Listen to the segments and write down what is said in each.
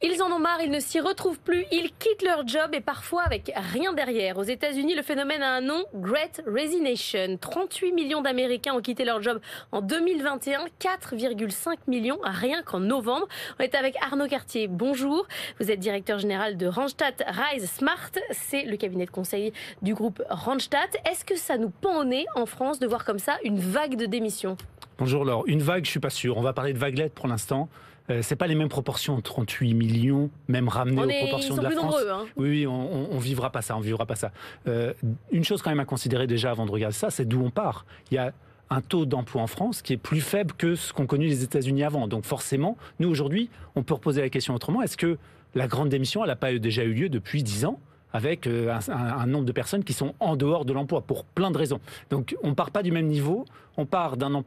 Ils en ont marre, ils ne s'y retrouvent plus, ils quittent leur job et parfois avec rien derrière. Aux États-Unis, le phénomène a un nom, Great Resignation. 38 millions d'Américains ont quitté leur job en 2021, 4,5 millions rien qu'en novembre. On est avec Arnaud Cartier. Bonjour, vous êtes directeur général de Randstad Rise Smart. C'est le cabinet de conseil du groupe Randstad. Est-ce que ça nous pend au nez en France de voir comme ça une vague de démissions? Bonjour Laure, une vague, je suis pas sûr. On va parler de vaguelettes pour l'instant. C'est pas les mêmes proportions, 38 millions, même ramenés aux proportions de la France. Nombreux, hein. Oui, on vivra pas ça, une chose quand même à considérer déjà avant de regarder ça, c'est d'où on part. Il y a un taux d'emploi en France qui est plus faible que ce qu'ont connu les États-Unis avant. Donc forcément, nous aujourd'hui, on peut reposer la question autrement. Est-ce que la grande démission, elle n'a pas déjà eu lieu depuis 10 ans ? Avec un nombre de personnes qui sont en dehors de l'emploi, pour plein de raisons. Donc on ne part pas du même niveau, on part d'un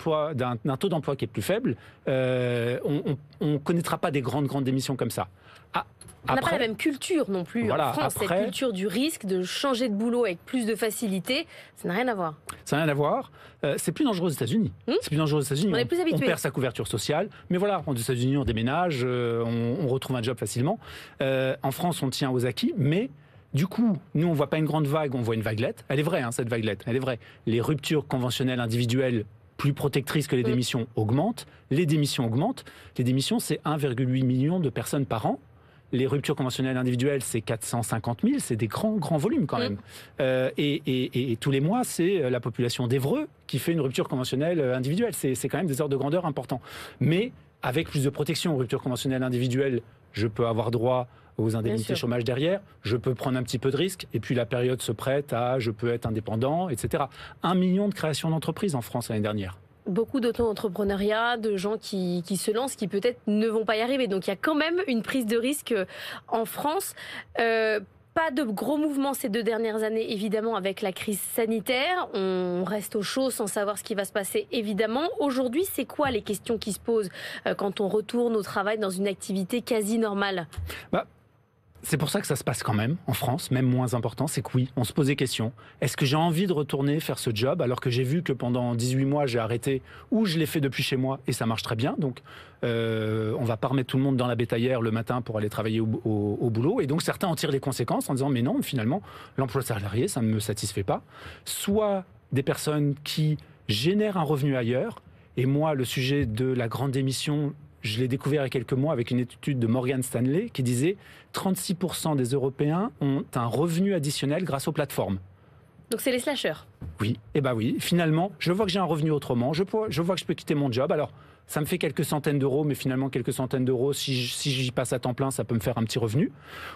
taux d'emploi qui est plus faible, on ne connaîtra pas des grandes démissions comme ça. On n'a pas la même culture non plus en France, cette culture du risque, de changer de boulot avec plus de facilité, ça n'a rien à voir. Ça n'a rien à voir. C'est plus dangereux aux États-Unis. C'est plus dangereux aux États-Unis. On est plus habitué. On perd sa couverture sociale. Mais voilà, aux États-Unis, on déménage, on retrouve un job facilement. En France, on tient aux acquis, mais du coup, nous, on ne voit pas une grande vague, on voit une vaguelette. Elle est vraie, cette vaguelette, elle est vraie. Les ruptures conventionnelles individuelles plus protectrices que les démissions augmentent. Les démissions augmentent. Les démissions, c'est 1,8 million de personnes par an. Les ruptures conventionnelles individuelles, c'est 450 000. C'est des grands volumes quand même. Et tous les mois, c'est la population d'Évreux qui fait une rupture conventionnelle individuelle. C'est quand même des ordres de grandeur importants. Mais avec plus de protection aux ruptures conventionnelles individuelles, je peux avoir droit aux indemnités chômage derrière, je peux prendre un petit peu de risque, et puis la période se prête à je peux être indépendant, etc. 1 million de créations d'entreprises en France l'année dernière. Beaucoup d'auto-entrepreneuriat, de gens qui se lancent, qui peut-être ne vont pas y arriver. Donc il y a quand même une prise de risque en France. Pas de gros mouvements ces 2 dernières années, évidemment, avec la crise sanitaire. On reste au chaud sans savoir ce qui va se passer, évidemment. Aujourd'hui, c'est quoi les questions qui se posent quand on retourne au travail dans une activité quasi normale ? C'est pour ça que ça se passe quand même en France, même moins important, c'est que oui, on se pose des questions. Est-ce que j'ai envie de retourner faire ce job alors que j'ai vu que pendant 18 mois j'ai arrêté ou je l'ai fait depuis chez moi et ça marche très bien. Donc on va pas remettre tout le monde dans la bétaillère le matin pour aller travailler au boulot. Et donc certains en tirent les conséquences en disant mais non, finalement l'emploi salarié ça ne me satisfait pas. Soit des personnes qui génèrent un revenu ailleurs. Et moi le sujet de la grande démission, je l'ai découvert il y a quelques mois avec une étude de Morgan Stanley qui disait 36% des Européens ont un revenu additionnel grâce aux plateformes. Donc c'est les slasheurs. Oui, oui. Finalement, je vois que j'ai un revenu autrement, je vois que je peux quitter mon job. Alors, ça me fait quelques centaines d'euros, mais finalement, quelques centaines d'euros, si j'y passe à temps plein, ça peut me faire un petit revenu.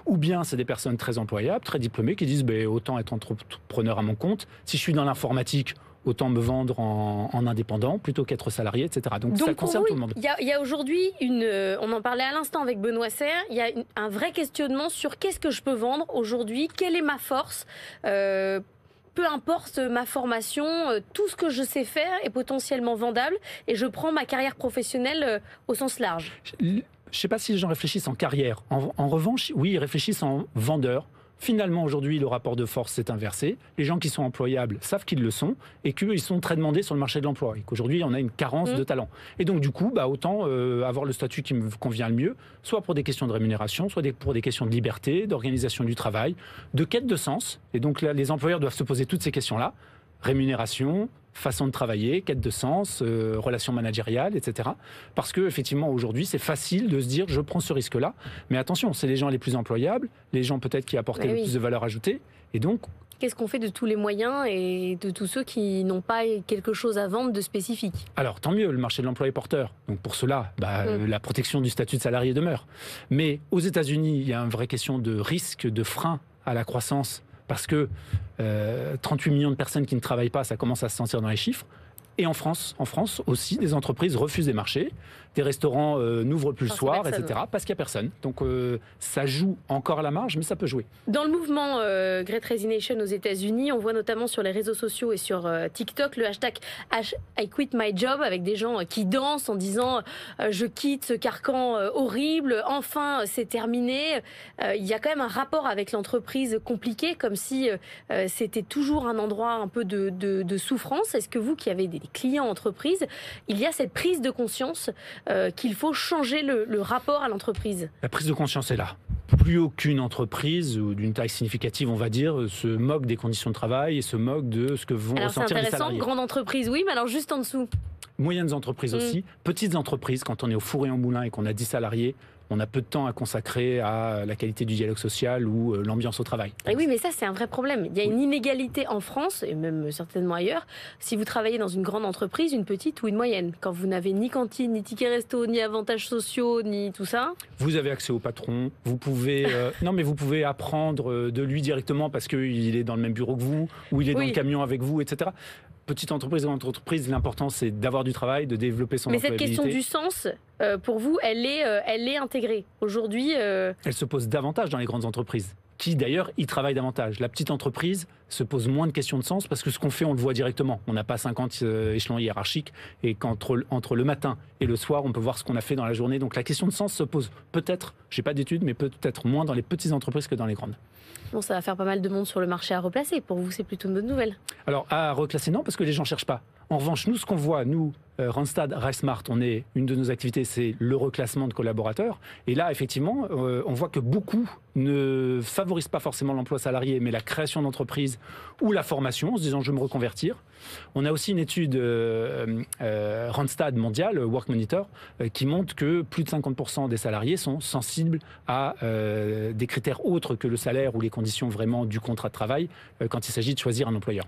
Ou bien, c'est des personnes très employables, très diplômées, qui disent autant être entrepreneur à mon compte. Si je suis dans l'informatique, autant me vendre en indépendant plutôt qu'être salarié, etc. Donc ça concerne tout le monde. Il y a aujourd'hui, on en parlait à l'instant avec Benoît Serre, il y a un vrai questionnement sur qu'est-ce que je peux vendre aujourd'hui, quelle est ma force, peu importe ma formation, tout ce que je sais faire est potentiellement vendable et je prends ma carrière professionnelle au sens large. Je ne sais pas si les gens réfléchissent en carrière. En revanche, oui, ils réfléchissent en vendeur. Finalement, aujourd'hui, le rapport de force s'est inversé. Les gens qui sont employables savent qu'ils le sont et qu'ils sont très demandés sur le marché de l'emploi. Et qu'aujourd'hui, on a une carence de talent. Et donc, du coup, autant avoir le statut qui me convient le mieux, soit pour des questions de rémunération, soit pour des questions de liberté, d'organisation du travail, de quête de sens. Et donc, là, les employeurs doivent se poser toutes ces questions-là. Rémunération, façon de travailler, quête de sens, relations managériales, etc. Parce que effectivement aujourd'hui c'est facile de se dire je prends ce risque-là, mais attention, c'est les gens les plus employables, les gens peut-être qui apportent le plus de valeur ajoutée, et donc qu'est-ce qu'on fait de tous les moyens et de tous ceux qui n'ont pas quelque chose à vendre de spécifique? Alors tant mieux, le marché de l'emploi est porteur, donc pour cela la protection du statut de salarié demeure. Mais aux États-Unis il y a une vraie question de risque, de frein à la croissance. Parce que 38 millions de personnes qui ne travaillent pas, ça commence à se sentir dans les chiffres. Et en France aussi, des entreprises refusent des marchés, des restaurants n'ouvrent plus le soir, etc. Parce qu'il n'y a personne. Donc ça joue encore à la marge, mais ça peut jouer. Dans le mouvement Great Resignation aux États-Unis, on voit notamment sur les réseaux sociaux et sur TikTok le hashtag I quit my job, avec des gens qui dansent en disant je quitte ce carcan horrible, enfin c'est terminé. Il y a quand même un rapport avec l'entreprise compliqué, comme si c'était toujours un endroit un peu de souffrance. Est-ce que vous qui avez des clients entreprises, il y a cette prise de conscience qu'il faut changer le rapport à l'entreprise. La prise de conscience est là. Plus aucune entreprise, ou d'une taille significative, on va dire, se moque des conditions de travail et se moque de ce que vont ressentir les salariés. Alors c'est intéressant, grande entreprise, oui, mais alors juste en dessous. Moyennes entreprises aussi, petites entreprises, quand on est au four et en moulin et qu'on a 10 salariés, on a peu de temps à consacrer à la qualité du dialogue social ou l'ambiance au travail. Et oui, mais ça, c'est un vrai problème. Il y a une inégalité en France, et même certainement ailleurs, si vous travaillez dans une grande entreprise, une petite ou une moyenne. Quand vous n'avez ni cantine, ni ticket resto, ni avantages sociaux, ni tout ça. Vous avez accès au patron, vous pouvez, non, mais vous pouvez apprendre de lui directement parce qu'il est dans le même bureau que vous, ou il est dans le camion avec vous, etc. Petite entreprise, grande entreprise, l'important c'est d'avoir du travail, de développer son employabilité. Mais cette question du sens, pour vous, elle est intégrée. Aujourd'hui... Elle se pose davantage dans les grandes entreprises, qui d'ailleurs y travaillent davantage. La petite entreprise se pose moins de questions de sens parce que ce qu'on fait, on le voit directement. On n'a pas 50 échelons hiérarchiques et qu'entre le matin et le soir, on peut voir ce qu'on a fait dans la journée. Donc la question de sens se pose peut-être, je n'ai pas d'études, mais peut-être moins dans les petites entreprises que dans les grandes. Bon, ça va faire pas mal de monde sur le marché à replacer. Pour vous, c'est plutôt une bonne nouvelle. Alors, à reclasser, non, parce que les gens ne cherchent pas. En revanche, nous, ce qu'on voit, nous, Randstad, RiseSmart, une de nos activités, c'est le reclassement de collaborateurs. Et là, effectivement, on voit que beaucoup ne favorisent pas forcément l'emploi salarié, mais la création d'entreprises ou la formation, en se disant « je vais me reconvertir ». On a aussi une étude Randstad mondiale, Work Monitor, qui montre que plus de 50% des salariés sont sensibles à des critères autres que le salaire ou les conditions vraiment du contrat de travail quand il s'agit de choisir un employeur.